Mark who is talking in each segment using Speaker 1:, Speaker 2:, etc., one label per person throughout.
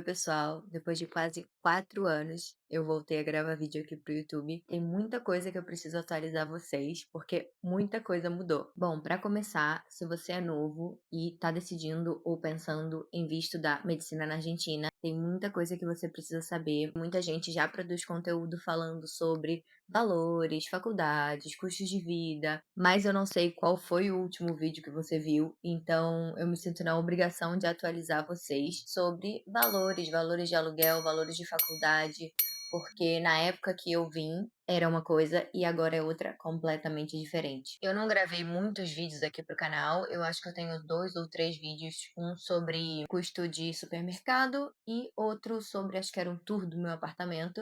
Speaker 1: Oi, pessoal, depois de quase 4 anos, eu voltei a gravar vídeo aqui pro YouTube. Tem muita coisa que eu preciso atualizar vocês, porque muita coisa mudou. Bom, para começar, se você é novo e tá decidindo ou pensando em vir estudar medicina na Argentina, tem muita coisa que você precisa saber. Muita gente já produz conteúdo falando sobre valores, faculdades, custos de vida, mas eu não sei qual foi o último vídeo que você viu, então eu me sinto na obrigação de atualizar vocês sobre valores de aluguel, valores de faculdade, porque na época que eu vim era uma coisa e agora é outra completamente diferente. Eu não gravei muitos vídeos aqui pro canal, eu acho que eu tenho 2 ou 3 vídeos, um sobre custo de supermercado e outro sobre, acho que era um tour do meu apartamento.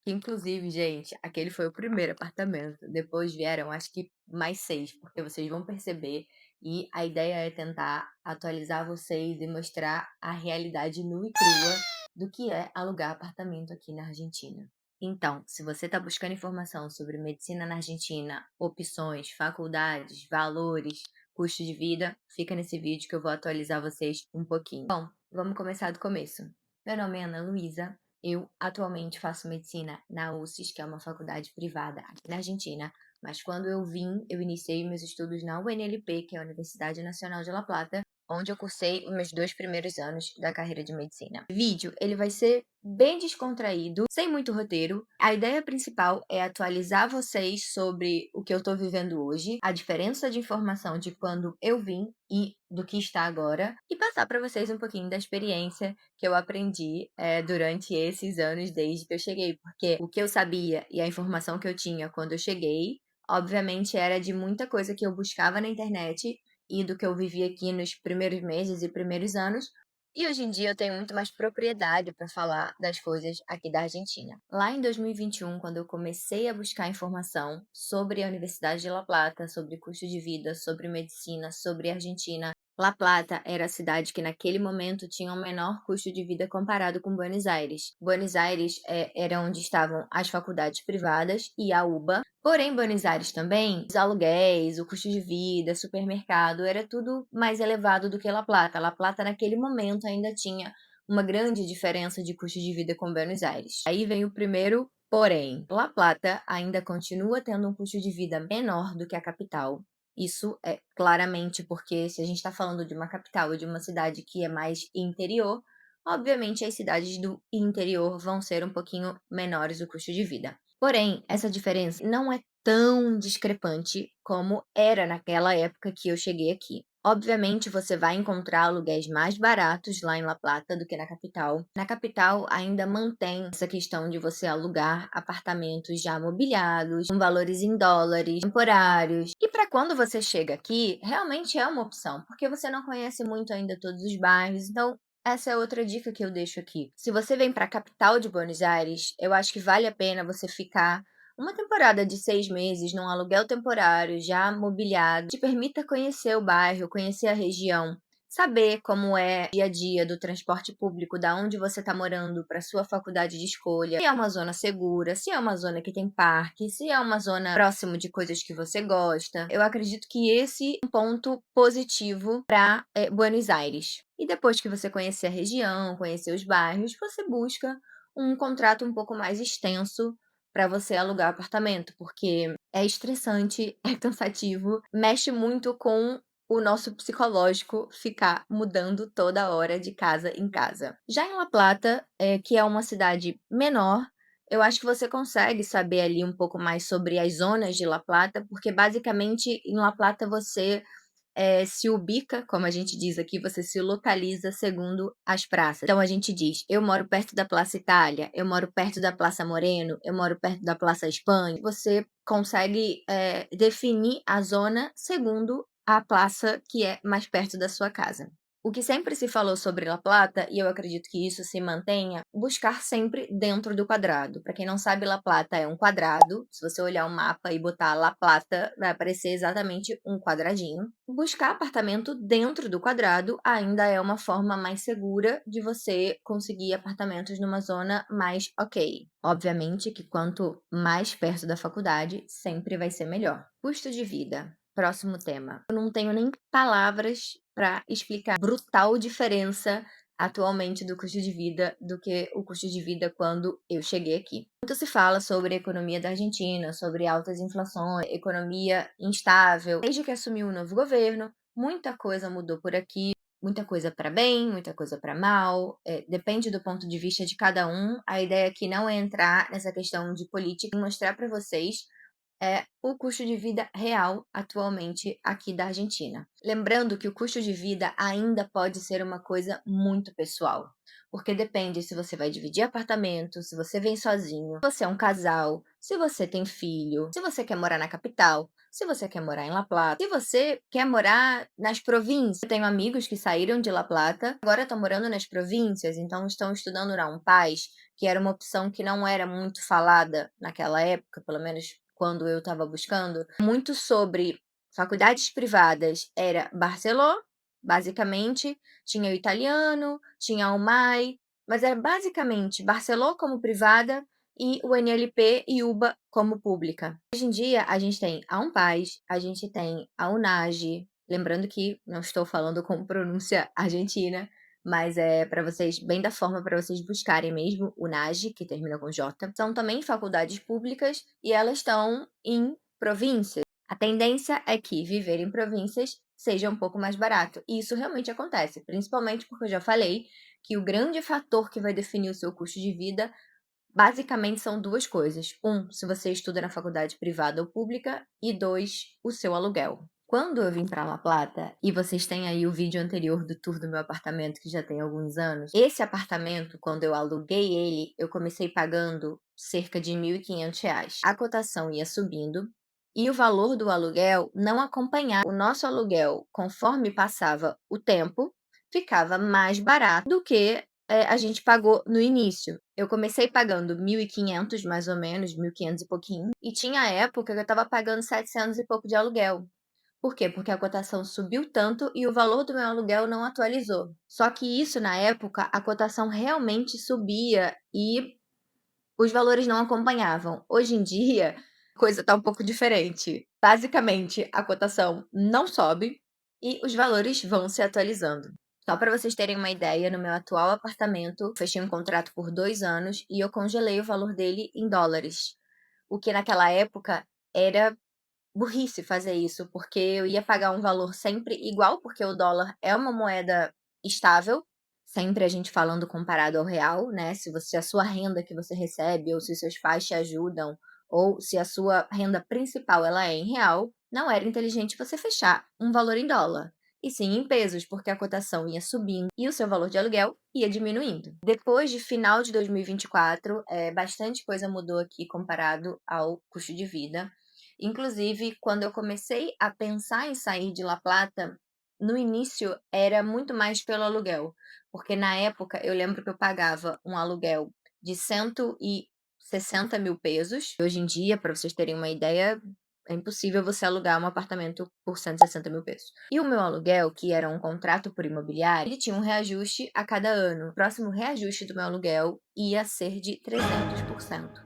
Speaker 1: Que inclusive, gente, aquele foi o primeiro apartamento. Depois vieram, acho que mais 6, porque vocês vão perceber. E a ideia é tentar atualizar vocês e mostrar a realidade nua e crua do que é alugar apartamento aqui na Argentina. Então, se você está buscando informação sobre medicina na Argentina, opções, faculdades, valores, custo de vida, fica nesse vídeo que eu vou atualizar vocês um pouquinho. Bom, vamos começar do começo. Meu nome é Ana Luísa. Eu atualmente faço medicina na UCES, que é uma faculdade privada aqui na Argentina, mas quando eu vim, eu iniciei meus estudos na UNLP, que é a Universidade Nacional de La Plata, onde eu cursei os meus 2 primeiros anos da carreira de medicina. O vídeo, ele vai ser bem descontraído, sem muito roteiro. A ideia principal é atualizar vocês sobre o que eu tô vivendo hoje, a diferença de informação de quando eu vim e do que está agora, e passar para vocês um pouquinho da experiência que eu aprendi durante esses anos desde que eu cheguei, porque o que eu sabia e a informação que eu tinha quando eu cheguei, obviamente era de muita coisa que eu buscava na internet e do que eu vivi aqui nos primeiros meses e primeiros anos. E hoje em dia eu tenho muito mais propriedade para falar das coisas aqui da Argentina. Lá em 2021, quando eu comecei a buscar informação sobre a Universidade de La Plata, sobre custo de vida, sobre medicina, sobre a Argentina, La Plata era a cidade que naquele momento tinha o menor custo de vida comparado com Buenos Aires. Buenos Aires era onde estavam as faculdades privadas e a UBA. Porém, Buenos Aires também, os aluguéis, o custo de vida, supermercado, era tudo mais elevado do que La Plata. La Plata naquele momento ainda tinha uma grande diferença de custo de vida com Buenos Aires. Aí vem o primeiro porém. La Plata ainda continua tendo um custo de vida menor do que a capital. Isso é claramente porque, se a gente está falando de uma capital ou de uma cidade que é mais interior, obviamente as cidades do interior vão ser um pouquinho menores o custo de vida. Porém, essa diferença não é tão discrepante como era naquela época que eu cheguei aqui. Obviamente, você vai encontrar aluguéis mais baratos lá em La Plata do que na capital. Na capital, ainda mantém essa questão de você alugar apartamentos já mobiliados, com valores em dólares, temporários. E para quando você chega aqui, realmente é uma opção, porque você não conhece muito ainda todos os bairros. Então, essa é outra dica que eu deixo aqui. Se você vem para a capital de Buenos Aires, eu acho que vale a pena você ficar uma temporada de 6 meses num aluguel temporário, já mobiliado, te permita conhecer o bairro, conhecer a região, saber como é o dia a dia do transporte público, da onde você está morando para sua faculdade de escolha, se é uma zona segura, se é uma zona que tem parque, se é uma zona próximo de coisas que você gosta. Eu acredito que esse é um ponto positivo para Buenos Aires. E depois que você conhecer a região, conhecer os bairros, você busca um contrato um pouco mais extenso para você alugar apartamento, porque é estressante, é cansativo, mexe muito com o nosso psicológico ficar mudando toda hora de casa em casa. Já em La Plata, que é uma cidade menor, eu acho que você consegue saber ali um pouco mais sobre as zonas de La Plata, porque basicamente em La Plata você se ubica, como a gente diz aqui, você se localiza segundo as praças. Então a gente diz, eu moro perto da Praça Itália, eu moro perto da Praça Moreno, eu moro perto da Praça Espanha. Você consegue definir a zona segundo a praça que é mais perto da sua casa. O que sempre se falou sobre La Plata, e eu acredito que isso se mantenha, buscar sempre dentro do quadrado. Para quem não sabe, La Plata é um quadrado. Se você olhar o mapa e botar La Plata, vai aparecer exatamente um quadradinho. Buscar apartamento dentro do quadrado ainda é uma forma mais segura de você conseguir apartamentos numa zona mais ok. Obviamente que quanto mais perto da faculdade, sempre vai ser melhor. Custo de vida. Próximo tema. Eu não tenho nem palavras para explicar a brutal diferença atualmente do custo de vida do que o custo de vida quando eu cheguei aqui. Muito se fala sobre a economia da Argentina, sobre altas inflações, economia instável. Desde que assumiu o novo governo, muita coisa mudou por aqui, muita coisa para bem, muita coisa para mal, depende do ponto de vista de cada um. A ideia aqui não é entrar nessa questão de política e mostrar para vocês o custo de vida real atualmente aqui da Argentina. Lembrando que o custo de vida ainda pode ser uma coisa muito pessoal, porque depende se você vai dividir apartamento, se você vem sozinho, se você é um casal, se você tem filho, se você quer morar na capital, se você quer morar em La Plata, se você quer morar nas províncias. Eu tenho amigos que saíram de La Plata, agora estão morando nas províncias, então estão estudando na Paz, que era uma opção que não era muito falada naquela época, pelo menos quando eu estava buscando, muito sobre faculdades privadas era Barceló, basicamente, tinha o italiano, tinha a UMAI, mas era basicamente Barceló como privada e o NLP e UBA como pública. Hoje em dia, a gente tem a Unpaz, a gente tem a UNAGE, lembrando que não estou falando com pronúncia argentina, mas é para vocês, bem da forma para vocês buscarem mesmo, o NAGE, que termina com J. São também faculdades públicas e elas estão em províncias. A tendência é que viver em províncias seja um pouco mais barato. E isso realmente acontece, principalmente porque eu já falei que o grande fator que vai definir o seu custo de vida basicamente são duas coisas. Um, se você estuda na faculdade privada ou pública, e dois, o seu aluguel. Quando eu vim para La Plata, e vocês têm aí o vídeo anterior do tour do meu apartamento, que já tem alguns anos, esse apartamento, quando eu aluguei ele, eu comecei pagando cerca de R$ 1.500. A cotação ia subindo, e o valor do aluguel não acompanhava. O nosso aluguel, conforme passava o tempo, ficava mais barato do que a gente pagou no início. Eu comecei pagando 1.500 mais ou menos, 1.500 e pouquinho, e tinha época que eu estava pagando 700 e pouco de aluguel. Por quê? Porque a cotação subiu tanto e o valor do meu aluguel não atualizou. Só que isso, na época, a cotação realmente subia e os valores não acompanhavam. Hoje em dia, a coisa está um pouco diferente. Basicamente, a cotação não sobe e os valores vão se atualizando. Só para vocês terem uma ideia, no meu atual apartamento, fechei um contrato por 2 anos e eu congelei o valor dele em dólares. O que naquela época era burrice fazer isso, porque eu ia pagar um valor sempre igual, porque o dólar é uma moeda estável, sempre a gente falando comparado ao real, né? Se a sua renda que você recebe, ou se seus pais te ajudam, ou se a sua renda principal ela é em real, não era inteligente você fechar um valor em dólar. E sim em pesos, porque a cotação ia subindo e o seu valor de aluguel ia diminuindo. Depois de final de 2024, bastante coisa mudou aqui comparado ao custo de vida. Inclusive, quando eu comecei a pensar em sair de La Plata, no início era muito mais pelo aluguel, porque na época eu lembro que eu pagava um aluguel de 160 mil pesos. Hoje em dia, para vocês terem uma ideia, é impossível você alugar um apartamento por 160 mil pesos. E o meu aluguel, que era um contrato por imobiliário, ele tinha um reajuste a cada ano. O próximo reajuste do meu aluguel ia ser de 300%.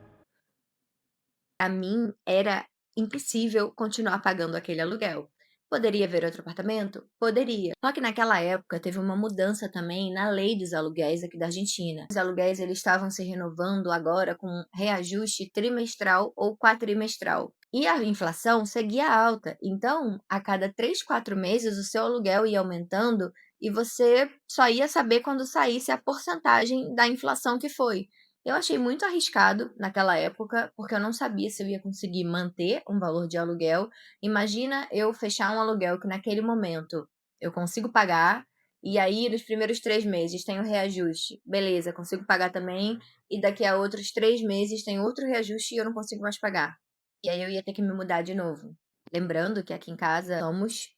Speaker 1: Para mim, era impossível continuar pagando aquele aluguel. Poderia ver outro apartamento? Poderia. Só que naquela época teve uma mudança também na lei dos aluguéis aqui da Argentina. Os aluguéis eles estavam se renovando agora com reajuste trimestral ou quadrimestral. E a inflação seguia alta. Então, a cada 3, 4 meses, o seu aluguel ia aumentando e você só ia saber quando saísse a porcentagem da inflação que foi. Eu achei muito arriscado naquela época, porque eu não sabia se eu ia conseguir manter um valor de aluguel. Imagina eu fechar um aluguel que naquele momento eu consigo pagar, e aí nos primeiros 3 meses tem o reajuste. Beleza, consigo pagar também, e daqui a outros 3 meses tem outro reajuste e eu não consigo mais pagar. E aí eu ia ter que me mudar de novo. Lembrando que aqui em casa somos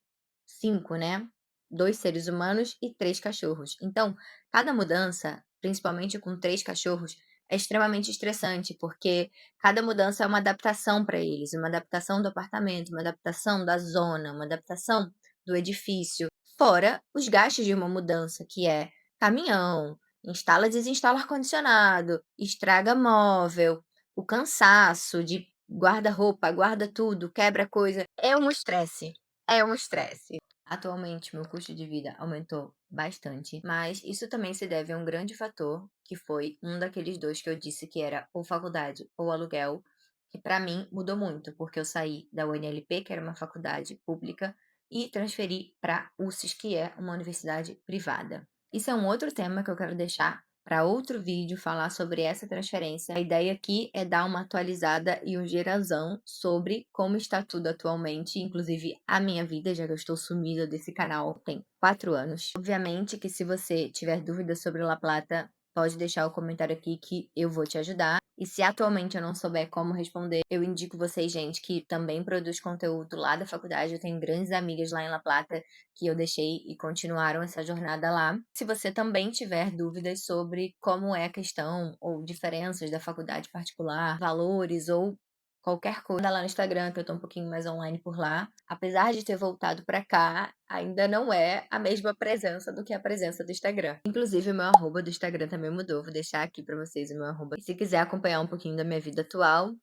Speaker 1: 5, né? 2 seres humanos e 3 cachorros. Então, cada mudança, principalmente com 3 cachorros, é extremamente estressante, porque cada mudança é uma adaptação para eles, uma adaptação do apartamento, uma adaptação da zona, uma adaptação do edifício. Fora os gastos de uma mudança, que é caminhão, instala, desinstala ar-condicionado, estraga móvel, o cansaço de guarda-roupa, guarda tudo, quebra coisa. É um estresse. É um estresse. Atualmente, meu custo de vida aumentou bastante, mas isso também se deve a um grande fator, que foi um daqueles dois que eu disse que era ou faculdade ou aluguel, que para mim mudou muito, porque eu saí da UNLP, que era uma faculdade pública, e transferi para UCES, que é uma universidade privada. Isso é um outro tema que eu quero deixar para outro vídeo falar sobre essa transferência. A ideia aqui é dar uma atualizada e um geralzão sobre como está tudo atualmente, inclusive a minha vida, já que eu estou sumida desse canal tem 4 anos. Obviamente que se você tiver dúvidas sobre La Plata, pode deixar o comentário aqui que eu vou te ajudar. E se atualmente eu não souber como responder, eu indico vocês, gente, que também produz conteúdo lá da faculdade. Eu tenho grandes amigas lá em La Plata que eu deixei e continuaram essa jornada lá. Se você também tiver dúvidas sobre como é a questão ou diferenças da faculdade particular, valores ou qualquer coisa, manda lá no Instagram, que eu tô um pouquinho mais online por lá. Apesar de ter voltado pra cá, ainda não é a mesma presença do que a presença do Instagram. Inclusive, o meu arroba do Instagram também mudou. Vou deixar aqui pra vocês o meu arroba. E se quiser acompanhar um pouquinho da minha vida atual,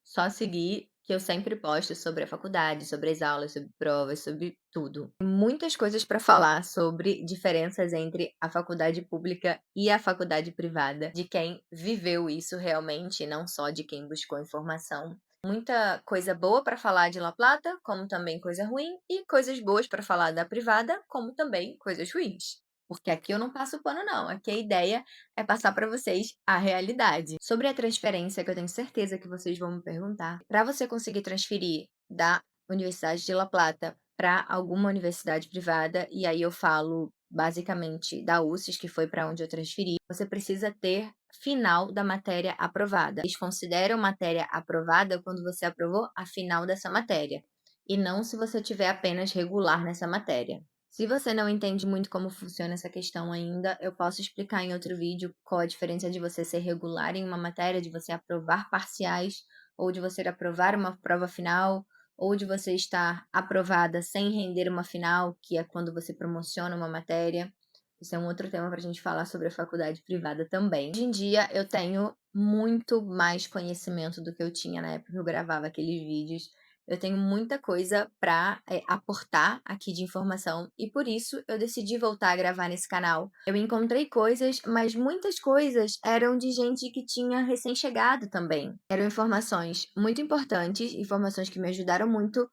Speaker 1: só seguir, que eu sempre posto sobre a faculdade, sobre as aulas, sobre provas, sobre tudo. Tem muitas coisas para falar sobre diferenças entre a faculdade pública e a faculdade privada, de quem viveu isso realmente, não só de quem buscou informação. Muita coisa boa para falar de La Plata, como também coisa ruim, e coisas boas para falar da privada, como também coisas ruins. Porque aqui eu não passo pano, não. Aqui a ideia é passar para vocês a realidade. Sobre a transferência, que eu tenho certeza que vocês vão me perguntar, para você conseguir transferir da Universidade de La Plata para alguma universidade privada, e aí eu falo basicamente da UCES, que foi para onde eu transferi, você precisa ter final da matéria aprovada. Eles consideram matéria aprovada quando você aprovou a final dessa matéria, e não se você tiver apenas regular nessa matéria. Se você não entende muito como funciona essa questão ainda, eu posso explicar em outro vídeo qual a diferença de você ser regular em uma matéria, de você aprovar parciais, ou de você aprovar uma prova final, ou de você estar aprovada sem render uma final, que é quando você promociona uma matéria. Isso é um outro tema para a gente falar sobre a faculdade privada também. Hoje em dia eu tenho muito mais conhecimento do que eu tinha na época que eu gravava aqueles vídeos. Eu tenho muita coisa para aportar aqui de informação e por isso eu decidi voltar a gravar nesse canal. Eu encontrei coisas, mas muitas coisas eram de gente que tinha recém-chegado também. Eram informações muito importantes, informações que me ajudaram muito,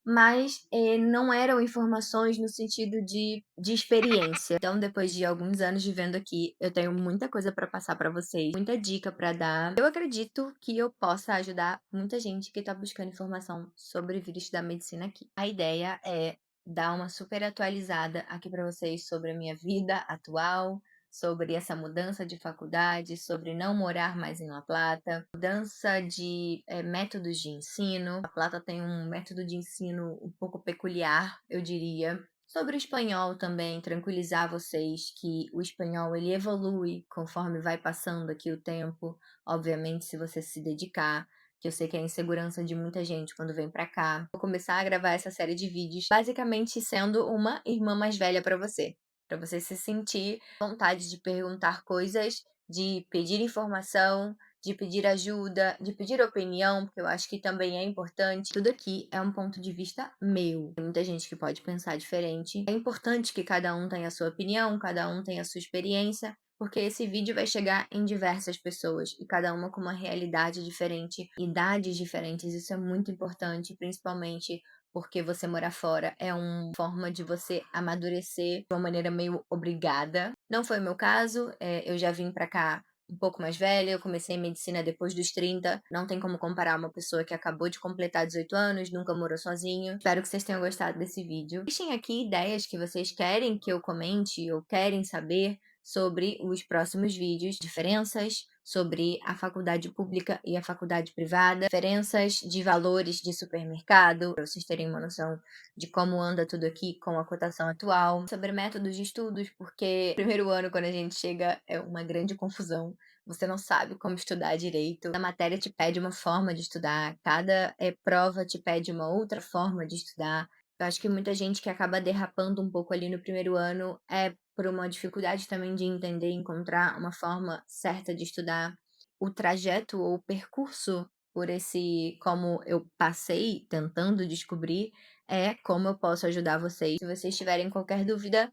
Speaker 1: mas não eram informações no sentido de experiência. Então, depois de alguns anos vivendo aqui, eu tenho muita coisa para passar para vocês, muita dica para dar. Eu acredito que eu possa ajudar muita gente que está buscando informação sobre vir estudar medicina aqui. A ideia é dar uma super atualizada aqui para vocês sobre a minha vida atual, sobre essa mudança de faculdade, sobre não morar mais em La Plata, mudança de métodos de ensino. La Plata tem um método de ensino um pouco peculiar, eu diria. Sobre o espanhol também, tranquilizar vocês que o espanhol ele evolui conforme vai passando aqui o tempo. Obviamente, se você se dedicar, que eu sei que é a insegurança de muita gente quando vem pra cá. Vou começar a gravar essa série de vídeos, basicamente sendo uma irmã mais velha pra você. Pra você se sentir vontade de perguntar coisas, de pedir informação, de pedir ajuda, de pedir opinião, porque eu acho que também é importante. Tudo aqui é um ponto de vista meu. Tem muita gente que pode pensar diferente. É importante que cada um tenha a sua opinião, cada um tenha a sua experiência, porque esse vídeo vai chegar em diversas pessoas e cada uma com uma realidade diferente, idades diferentes. Isso é muito importante, principalmente porque você morar fora é uma forma de você amadurecer de uma maneira meio obrigada. Não foi o meu caso, eu já vim pra cá um pouco mais velha, eu comecei medicina depois dos 30. Não tem como comparar uma pessoa que acabou de completar 18 anos, nunca morou sozinho. Espero que vocês tenham gostado desse vídeo. Deixem aqui ideias que vocês querem que eu comente ou querem saber sobre os próximos vídeos, diferenças sobre a faculdade pública e a faculdade privada, diferenças de valores de supermercado, para vocês terem uma noção de como anda tudo aqui com a cotação atual, sobre métodos de estudos, porque no primeiro ano, quando a gente chega, é uma grande confusão. Você não sabe como estudar direito. A matéria te pede uma forma de estudar, cada prova te pede uma outra forma de estudar. Eu acho que muita gente que acaba derrapando um pouco ali no primeiro ano é por uma dificuldade também de entender e encontrar uma forma certa de estudar. O trajeto ou o percurso por esse como eu passei tentando descobrir, é como eu posso ajudar vocês. Se vocês tiverem qualquer dúvida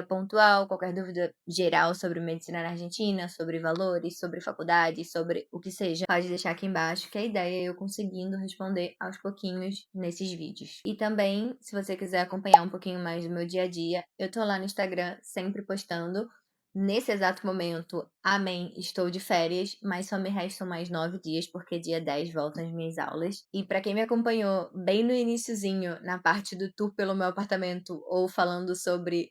Speaker 1: pontual, qualquer dúvida geral sobre medicina na Argentina, sobre valores, sobre faculdade, sobre o que seja, pode deixar aqui embaixo, que a ideia é eu conseguindo responder aos pouquinhos nesses vídeos. E também, se você quiser acompanhar um pouquinho mais do meu dia a dia, eu tô lá no Instagram sempre postando. Nesse exato momento, amém, estou de férias, mas só me restam mais 9 dias, porque dia 10 voltam as minhas aulas. E pra quem me acompanhou bem no iniciozinho, na parte do tour pelo meu apartamento, ou falando sobre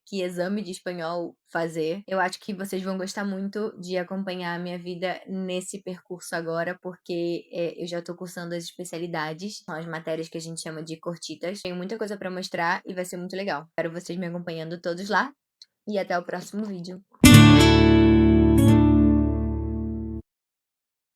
Speaker 1: que exame de espanhol fazer, eu acho que vocês vão gostar muito de acompanhar a minha vida nesse percurso agora, porque eu já tô cursando as especialidades, são as matérias que a gente chama de cortitas. Tenho muita coisa pra mostrar e vai ser muito legal. Espero vocês me acompanhando todos lá. E até o próximo vídeo.